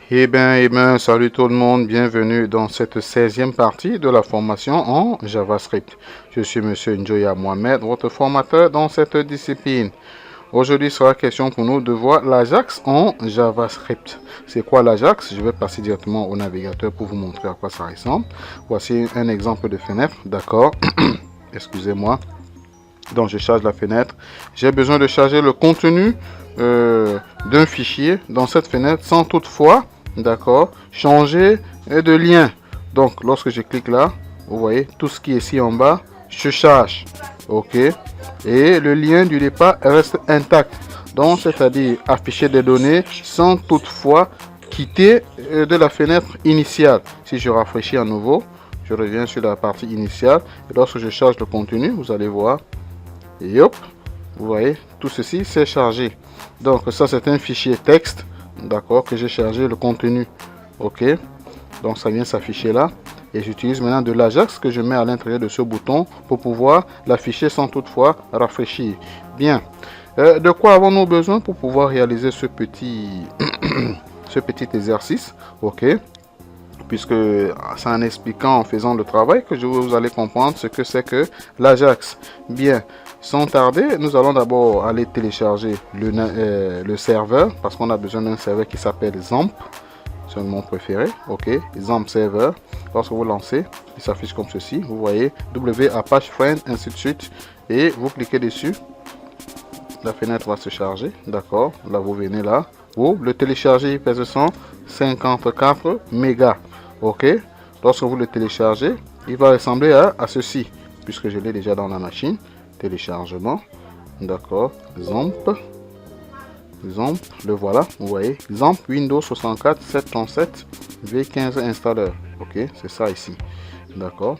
Salut tout le monde, bienvenue dans cette 16e partie de la formation en JavaScript. Je suis Monsieur Njoya Mohamed, votre formateur dans cette discipline. Aujourd'hui sera question pour nous de voir l'Ajax en JavaScript. C'est quoi l'Ajax? Je vais passer directement au navigateur pour vous montrer à quoi ça ressemble. Voici un exemple de fenêtre, d'accord? Excusez-moi. Donc je charge la fenêtre. J'ai besoin de charger le contenu d'un fichier dans cette fenêtre sans toutefois, d'accord, changer de lien. Donc lorsque je clique là, vous voyez tout ce qui est ici en bas, je charge. Ok. Et le lien du départ reste intact. Donc c'est-à-dire afficher des données sans toutefois quitter de la fenêtre initiale. Si je rafraîchis à nouveau, je reviens sur la partie initiale. Et lorsque je charge le contenu, vous allez voir. Et hop, vous voyez, tout ceci c'est chargé. Donc ça c'est un fichier texte, d'accord, que j'ai chargé le contenu. Ok, donc ça vient s'afficher là. Et j'utilise maintenant de l'Ajax que je mets à l'intérieur de ce bouton pour pouvoir l'afficher sans toutefois rafraîchir. Bien, de quoi avons-nous besoin pour pouvoir réaliser ce petit, ce petit exercice? Ok, puisque c'est en expliquant, en faisant le travail que vous allez comprendre ce que c'est que l'Ajax. Bien, sans tarder, nous allons d'abord aller télécharger le serveur, parce qu'on a besoin d'un serveur qui s'appelle XAMPP. C'est mon préféré, ok, XAMPP server. Lorsque vous lancez, il s'affiche comme ceci, vous voyez, W Apache Friend, ainsi de suite, et vous cliquez dessus, la fenêtre va se charger, d'accord, là vous venez là, vous le téléchargez, il pèse 154 mégas, ok, lorsque vous le téléchargez, il va ressembler à ceci, puisque je l'ai déjà dans la machine, téléchargement, d'accord, XAMPP, le voilà, vous voyez, XAMPP Windows 64 737 V15 installeur, ok, c'est ça ici, d'accord,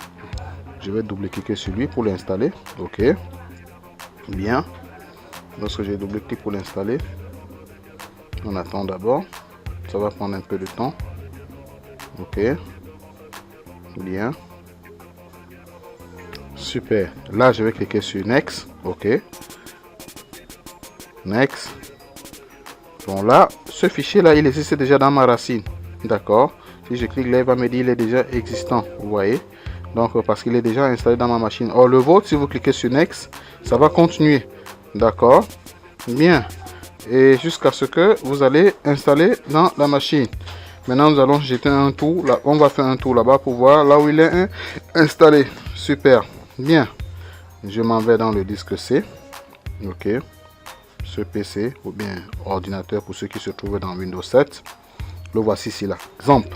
je vais double-cliquer sur lui pour l'installer, ok, bien, lorsque j'ai double-cliqué pour l'installer, on attend d'abord, ça va prendre un peu de temps, ok, bien, super, là je vais cliquer sur Next, ok, Next. Bon là, ce fichier là, il existe déjà dans ma racine. D'accord. Si je clique là, il va me dire il est déjà existant. Vous voyez. Donc parce qu'il est déjà installé dans ma machine. Or le vôtre, si vous cliquez sur Next, ça va continuer. D'accord. Bien. Et jusqu'à ce que vous allez installer dans la machine. Maintenant, nous allons jeter un tour. Là, on va faire un tour là-bas pour voir là où il est installé. Super. Bien. Je m'en vais dans le disque C. Ok. Ce PC ou bien ordinateur pour ceux qui se trouvent dans Windows 7. Le voici ici là, XAMPP.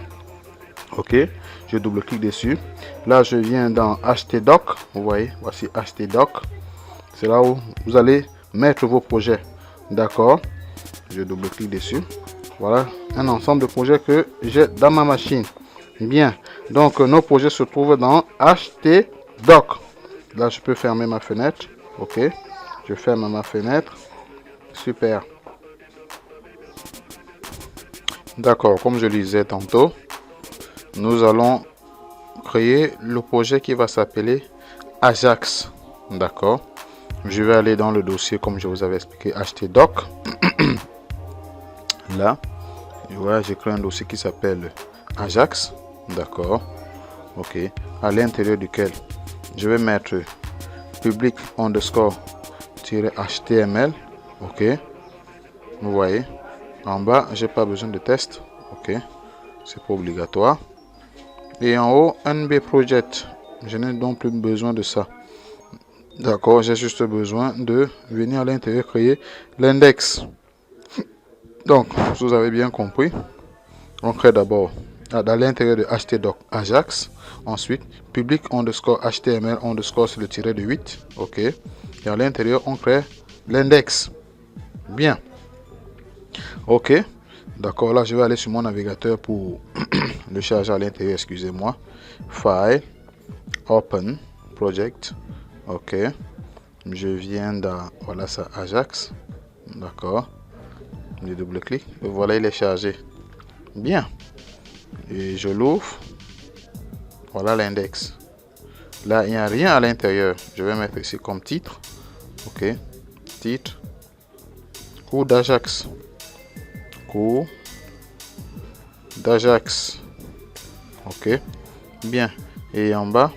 Ok, je double-clique dessus. Là, je viens dans htdoc. Vous voyez, voici htdoc. C'est là où vous allez mettre vos projets. D'accord, je double-clique dessus. Voilà un ensemble de projets que j'ai dans ma machine. Bien, donc nos projets se trouvent dans htdoc. Là, je peux fermer ma fenêtre. Ok, je ferme ma fenêtre. Super. D'accord, comme je le disais tantôt, nous allons créer le projet qui va s'appeler Ajax. D'accord. Je vais aller dans le dossier comme je vous avais expliqué, htdoc. Là, voilà, j'ai créé un dossier qui s'appelle Ajax. D'accord. Ok. À l'intérieur duquel je vais mettre public underscore html. Ok, vous voyez en bas j'ai pas besoin de test, ok, c'est pas obligatoire, et en haut nb project, je n'ai donc plus besoin de ça. D'accord, j'ai juste besoin de venir à l'intérieur créer l'index. Donc vous avez bien compris, on crée d'abord à l'intérieur de htdoc ajax, ensuite public underscore html underscore sur le tiret de 8, ok, et à l'intérieur on crée l'index. Bien, ok, d'accord, là je vais aller sur mon navigateur pour le charger à l'intérieur, excusez-moi, file, open, project, ok, je viens dans, voilà ça, Ajax, d'accord, je double-clique, et voilà il est chargé, bien, et je l'ouvre, voilà l'index, là il n'y a rien à l'intérieur, je vais mettre ici comme titre, ok, titre, cours d'Ajax, cours d'Ajax. Ok, bien. Et en bas,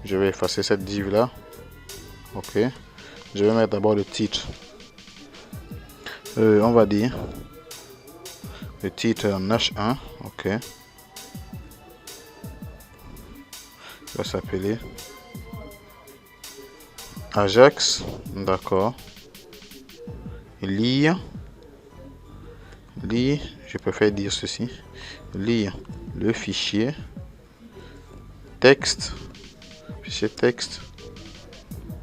je vais effacer cette div là. Ok, je vais mettre d'abord le titre. On va dire le titre en H1. Ok, il va s'appeler Ajax. D'accord. Lire, je préfère dire ceci, lire le fichier texte,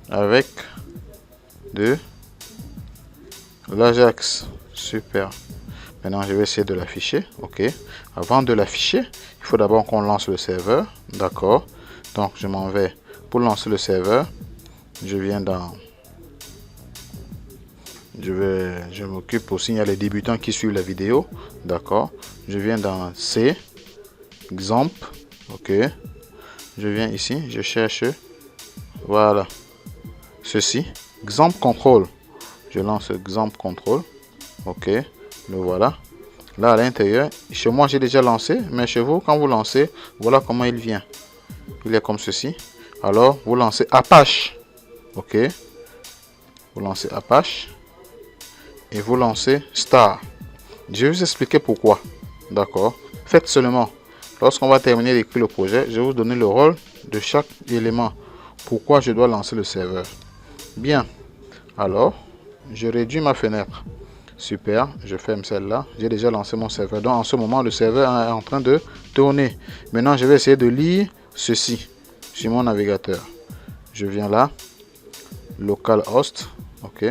avec de l'Ajax. Super. Maintenant, je vais essayer de l'afficher. Ok. Avant de l'afficher, il faut d'abord qu'on lance le serveur. D'accord. Donc, je m'en vais pour lancer le serveur. Je viens dans... Je m'occupe aussi, il y a les débutants qui suivent la vidéo. D'accord. Je viens dans C, exemple. Ok. Je viens ici, je cherche, voilà, ceci, exemple contrôle. Je lance exemple contrôle. Ok, le voilà. Là à l'intérieur, chez moi j'ai déjà lancé, mais chez vous, quand vous lancez, voilà comment il vient. Il est comme ceci. Alors, vous lancez Apache. Ok. Vous lancez Apache. Et vous lancez Star. Je vais vous expliquer pourquoi. D'accord. Faites seulement. Lorsqu'on va terminer d'écrire le projet, je vais vous donner le rôle de chaque élément. Pourquoi je dois lancer le serveur. Bien. Alors, je réduis ma fenêtre. Super. Je ferme celle-là. J'ai déjà lancé mon serveur. Donc, en ce moment, le serveur est en train de tourner. Maintenant, je vais essayer de lire ceci sur mon navigateur. Je viens là. Localhost. Ok.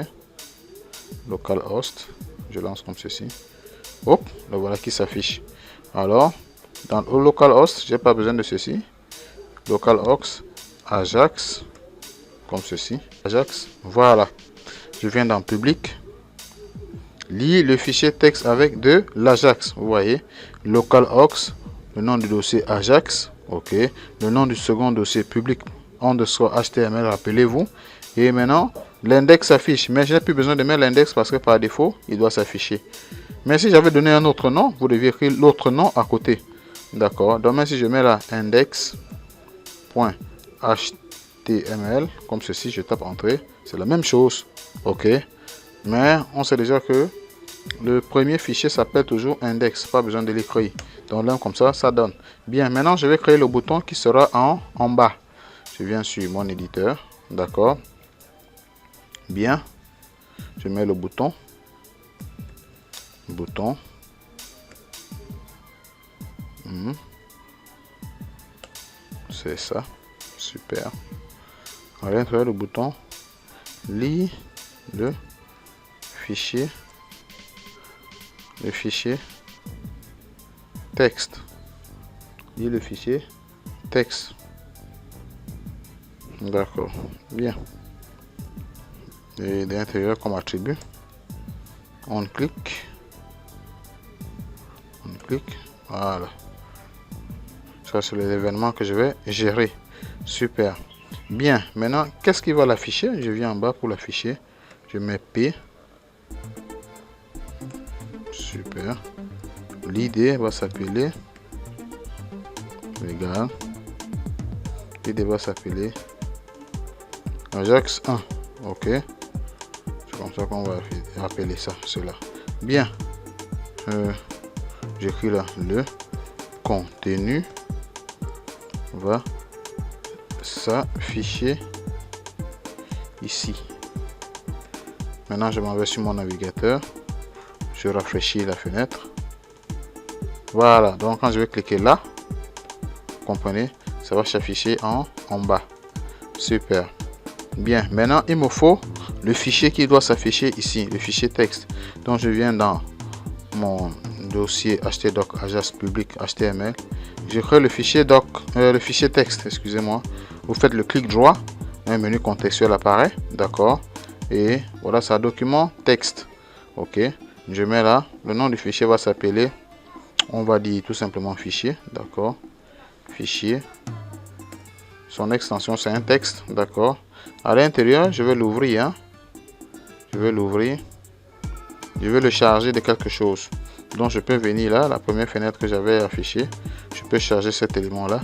Localhost. Je lance comme ceci. Hop. Le voilà qui s'affiche. Alors, dans le localhost, j'ai pas besoin de ceci. Localhost Ajax, comme ceci. Ajax, voilà. Je viens dans public. Lire le fichier texte avec de l'Ajax. Vous voyez. Localhost, le nom du dossier Ajax. Ok. Le nom du second dossier public underscore HTML, rappelez-vous. Et maintenant, l'index s'affiche. Mais je n'ai plus besoin de mettre l'index parce que par défaut, il doit s'afficher. Mais si j'avais donné un autre nom, vous deviez écrire l'autre nom à côté. D'accord. Donc, même si je mets là index.html, comme ceci, je tape entrée, c'est la même chose. Ok. Mais on sait déjà que le premier fichier s'appelle toujours index. Pas besoin de l'écrire. Donc là, comme ça, ça donne. Bien. Maintenant, je vais créer le bouton qui sera en bas. Je viens sur mon éditeur. D'accord. Bien. Je mets le bouton. C'est ça. Super. À l'intérieur du bouton, lis le fichier texte. Lis le fichier texte. D'accord. Bien. Et d'intérieur comme attribut, on clique. Voilà. Ça, c'est les événements que je vais gérer. Super. Bien. Maintenant, qu'est-ce qui va l'afficher? Je viens en bas pour l'afficher. Je mets P. Super. L'idée va s'appeler légal. L'idée va s'appeler Ajax 1. Ok. C'est comme ça qu'on va appeler ça, cela. Bien. J'écris là le contenu va s'afficher ici. Maintenant, je m'en vais sur mon navigateur. Je rafraîchis la fenêtre. Voilà. Donc, quand je vais cliquer là, vous comprenez, ça va s'afficher en bas. Super. Bien. Maintenant, il me faut le fichier qui doit s'afficher ici, le fichier texte. Donc, je viens dans mon dossier htdoc Ajax public HTML. Je crée le fichier doc, le fichier texte, excusez-moi. Vous faites le clic droit, un menu contextuel apparaît, d'accord. Et voilà, ça document texte. Ok. Je mets là, le nom du fichier va s'appeler, on va dire tout simplement fichier, d'accord. Fichier. Son extension c'est un texte, d'accord. À l'intérieur, je vais l'ouvrir. Je vais le charger de quelque chose. Donc je peux venir là, la première fenêtre que j'avais affichée, je peux charger cet élément là,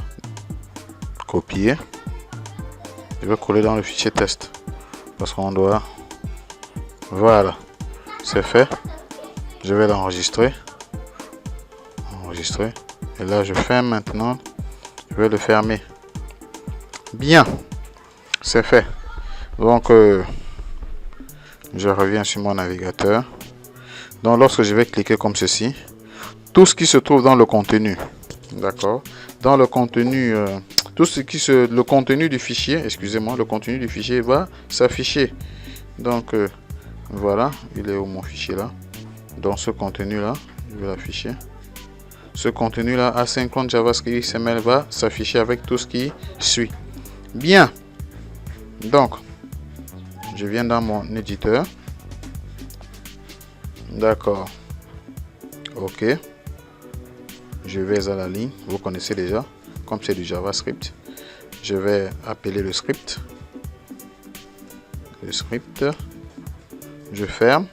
copier, je vais coller dans le fichier test parce qu'on doit, voilà, c'est fait. Je vais l'enregistrer, et là je ferme maintenant, je vais le fermer. Bien, c'est fait. Donc je reviens sur mon navigateur. Donc lorsque je vais cliquer comme ceci, tout ce qui se trouve dans le contenu, d'accord, dans le contenu, le contenu du fichier, excusez-moi, le contenu du fichier va s'afficher. Donc voilà, il est où mon fichier là? Dans ce contenu là, je vais l'afficher. Ce contenu là, asynchrone JavaScript XML va s'afficher avec tout ce qui suit. Bien. Donc, je viens dans mon éditeur. D'accord. Ok. Je vais à la ligne. Vous connaissez déjà. Comme c'est du JavaScript, je vais appeler le script. Je ferme.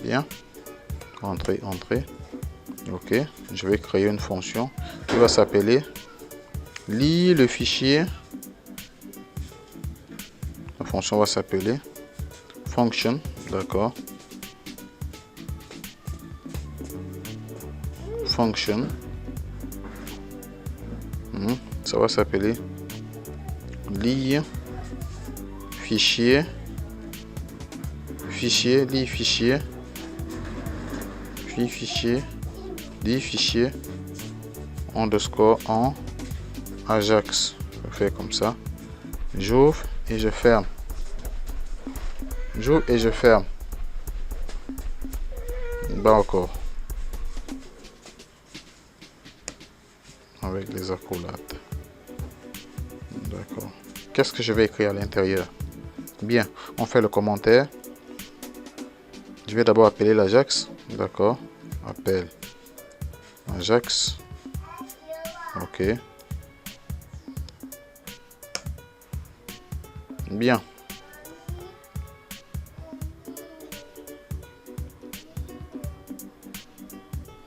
Bien. Entrée. Ok. Je vais créer une fonction qui va s'appeler lire le fichier. La fonction va s'appeler function. D'accord. Function. Ça va s'appeler lire fichier. Lire fichier underscore en Ajax. Je fais comme ça. J'ouvre et je ferme. D'accord. Avec les accolades. D'accord. Qu'est-ce que je vais écrire à l'intérieur? Bien, on fait le commentaire. Je vais d'abord appeler l'Ajax. D'accord. Appelle Ajax. Ok. Bien.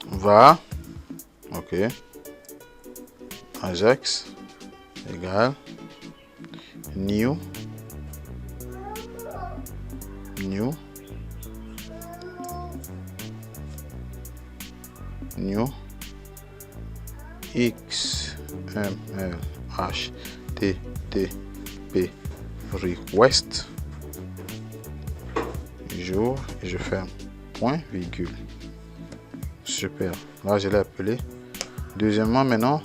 Va. Ok. Ajax égale new XML HTTP request. J'ouvre et je ferme. Point virgule. Super. Là je l'ai appelé. Deuxièmement, maintenant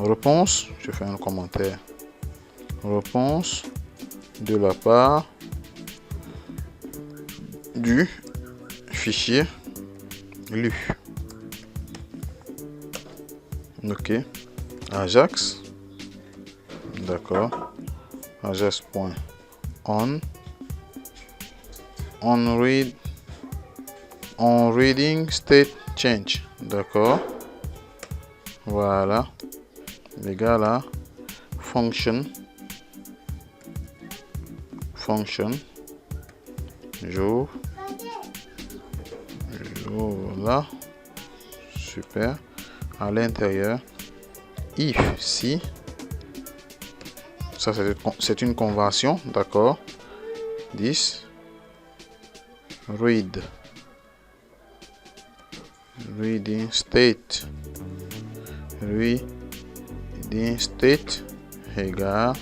réponse. Je fais un commentaire. Réponse de la part du fichier lu. Ok. Ajax. D'accord. Ajax.on on reading state change. D'accord. Voilà. Les gars là. Function. J'ouvre là. Super. À l'intérieur, if si, ça c'est une convention, d'accord. 10 reading state égale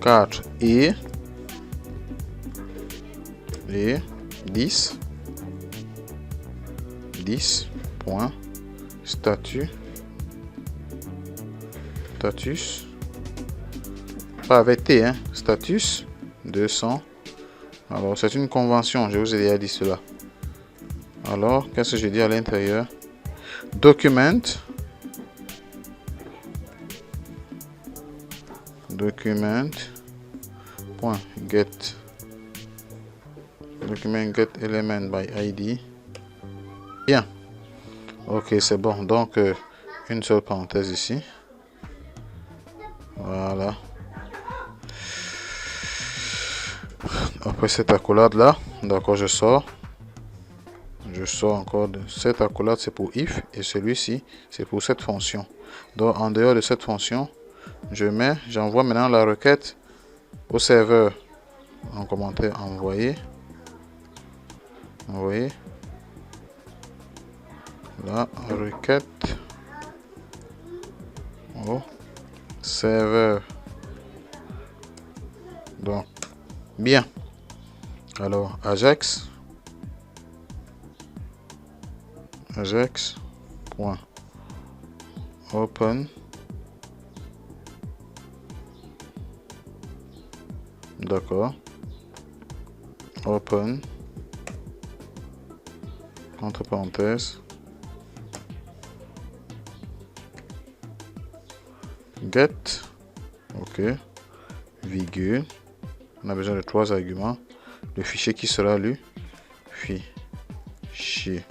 4 et 10 point status, pas avec T, hein, status 200. Alors c'est une convention, je vous ai déjà dit cela. Alors qu'est-ce que je dis à l'intérieur? Document point get element by id. Bien. Ok, c'est bon. Donc une seule parenthèse ici. Voilà. Hop Après cette accolade là, d'accord, je sors encore de cette accolade, c'est pour if, et celui-ci c'est pour cette fonction. Donc en dehors de cette fonction, j'envoie maintenant la requête au serveur. En commentaire, envoyer la requête au serveur. Donc bien, alors Ajax point open, d'accord, open entre parenthèses get, ok, virgule, on a besoin de 3 arguments, le fichier qui sera lu, fichier.txt,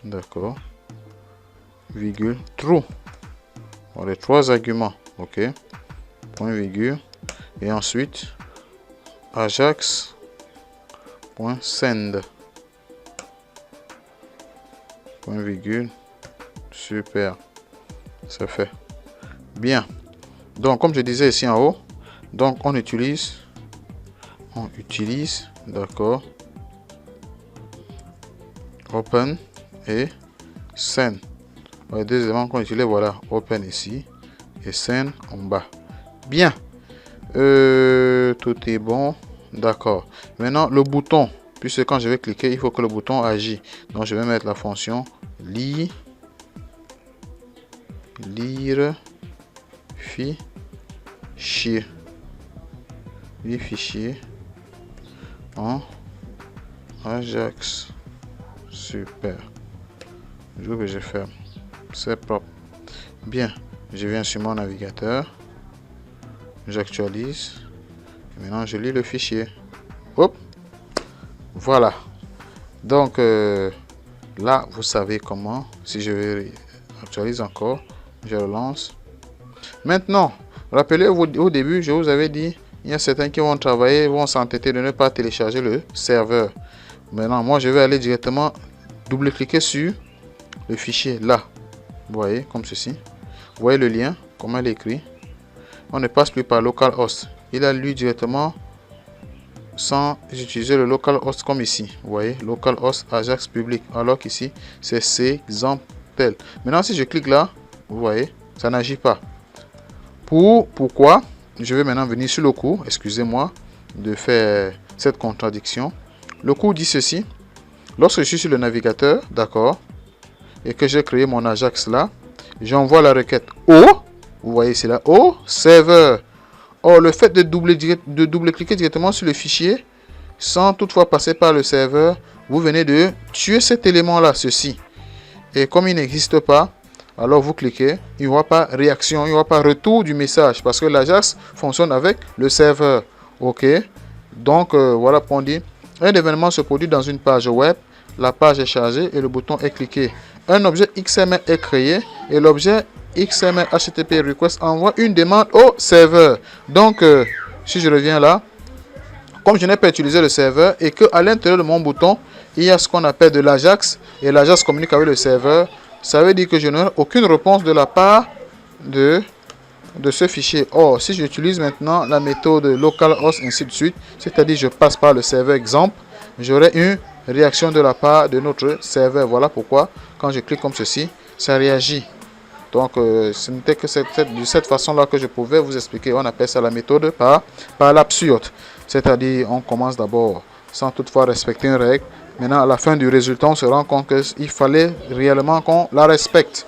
d'accord, virgule, true, on a les 3 arguments, ok, point virgule, et ensuite ajax.send, point virgule, super, c'est fait. Bien, donc comme je disais ici en haut, donc on utilise, d'accord, open et send. Les deux éléments qu'on utilise, voilà, open ici et send en bas. Bien, tout est bon, d'accord. Maintenant le bouton, puisque quand je vais cliquer, il faut que le bouton agisse. Donc je vais mettre la fonction lire fichier, en Ajax. Super. Je veux que je ferme. C'est propre. Bien. Je viens sur mon navigateur. J'actualise. Maintenant, je lis le fichier. Hop. Voilà. Donc, là, vous savez comment. Si je vais actualiser encore, je relance. Maintenant, rappelez-vous au début, je vous avais dit, il y a certains qui vont travailler, vont s'entêter de ne pas télécharger le serveur. Maintenant, moi, je vais aller directement double-cliquer sur le fichier là. Vous voyez, comme ceci. Vous voyez le lien, comment il est écrit. On ne passe plus par localhost. Il a lu directement sans utiliser le localhost comme ici. Vous voyez, localhost Ajax public. Alors qu'ici, c'est exemple tel. Maintenant, si je clique là, vous voyez, ça n'agit pas. Pourquoi? Je vais maintenant venir sur le cours. Excusez-moi de faire cette contradiction. Le cours dit ceci. Lorsque je suis sur le navigateur, d'accord, et que j'ai créé mon Ajax là, j'envoie la requête au, vous voyez c'est là, au serveur. Or, le fait de double-cliquer directement sur le fichier, sans toutefois passer par le serveur, vous venez de tuer cet élément-là, ceci. Et comme il n'existe pas, alors vous cliquez, il n'y aura pas réaction, il n'y aura pas retour du message, parce que l'Ajax fonctionne avec le serveur. Ok, donc voilà pour on dit. Un événement se produit dans une page web, la page est chargée et le bouton est cliqué. Un objet XML est créé et l'objet XML HTTP request envoie une demande au serveur. Donc, si je reviens là, comme je n'ai pas utilisé le serveur et qu'à l'intérieur de mon bouton, il y a ce qu'on appelle de l'Ajax et l'Ajax communique avec le serveur, ça veut dire que je n'aurai aucune réponse de la part de ce fichier. Or, si j'utilise maintenant la méthode localhost ainsi de suite, c'est-à-dire je passe par le serveur exemple, j'aurai une réaction de la part de notre serveur. Voilà pourquoi quand je clique comme ceci, ça réagit. Donc, ce n'était que de cette façon-là que je pouvais vous expliquer. On appelle ça la méthode par l'absurde. C'est-à-dire, on commence d'abord sans toutefois respecter une règle. Maintenant, à la fin du résultat, on se rend compte qu'il fallait réellement qu'on la respecte.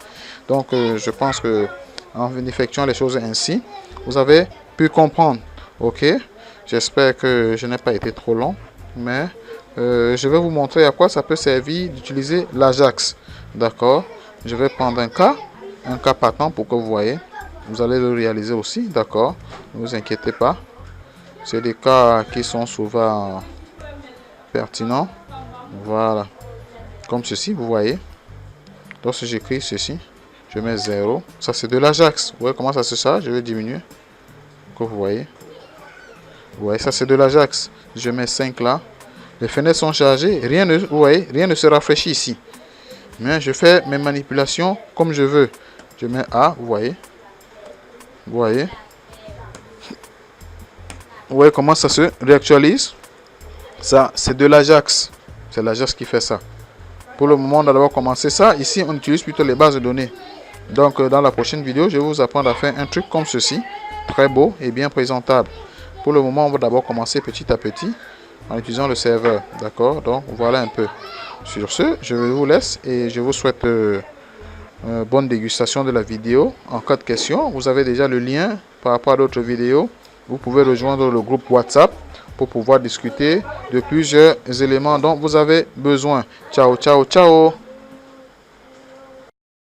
Donc, je pense que en effectuant les choses ainsi, vous avez pu comprendre. Ok, j'espère que je n'ai pas été trop long, mais je vais vous montrer à quoi ça peut servir d'utiliser l'Ajax. D'accord, je vais prendre un cas partant pour que vous voyez. Vous allez le réaliser aussi. D'accord, ne vous inquiétez pas. C'est des cas qui sont souvent pertinents. Voilà, comme ceci, vous voyez. Lorsque j'écris ceci, je mets 0. Ça, c'est de l'Ajax. Vous voyez comment ça se charge? Je vais diminuer. Comme vous voyez. Ouais, ça c'est de l'Ajax. Je mets 5 là. Les fenêtres sont chargées. Rien ne, vous voyez, rien ne se rafraîchit ici. Mais je fais mes manipulations comme je veux. Je mets A, vous voyez. Vous voyez. Vous voyez comment ça se réactualise. Ça, c'est de l'Ajax. C'est l'Ajax qui fait ça. Pour le moment, on va d'abord commencer ça. Ici, on utilise plutôt les bases de données. Donc, dans la prochaine vidéo, je vais vous apprendre à faire un truc comme ceci. Très beau et bien présentable. Pour le moment, on va d'abord commencer petit à petit en utilisant le serveur. D'accord? Donc, voilà un peu. Sur ce, je vous laisse et je vous souhaite bonne dégustation de la vidéo. En cas de question, vous avez déjà le lien par rapport à d'autres vidéos. Vous pouvez rejoindre le groupe WhatsApp pour pouvoir discuter de plusieurs éléments dont vous avez besoin. Ciao, ciao, ciao!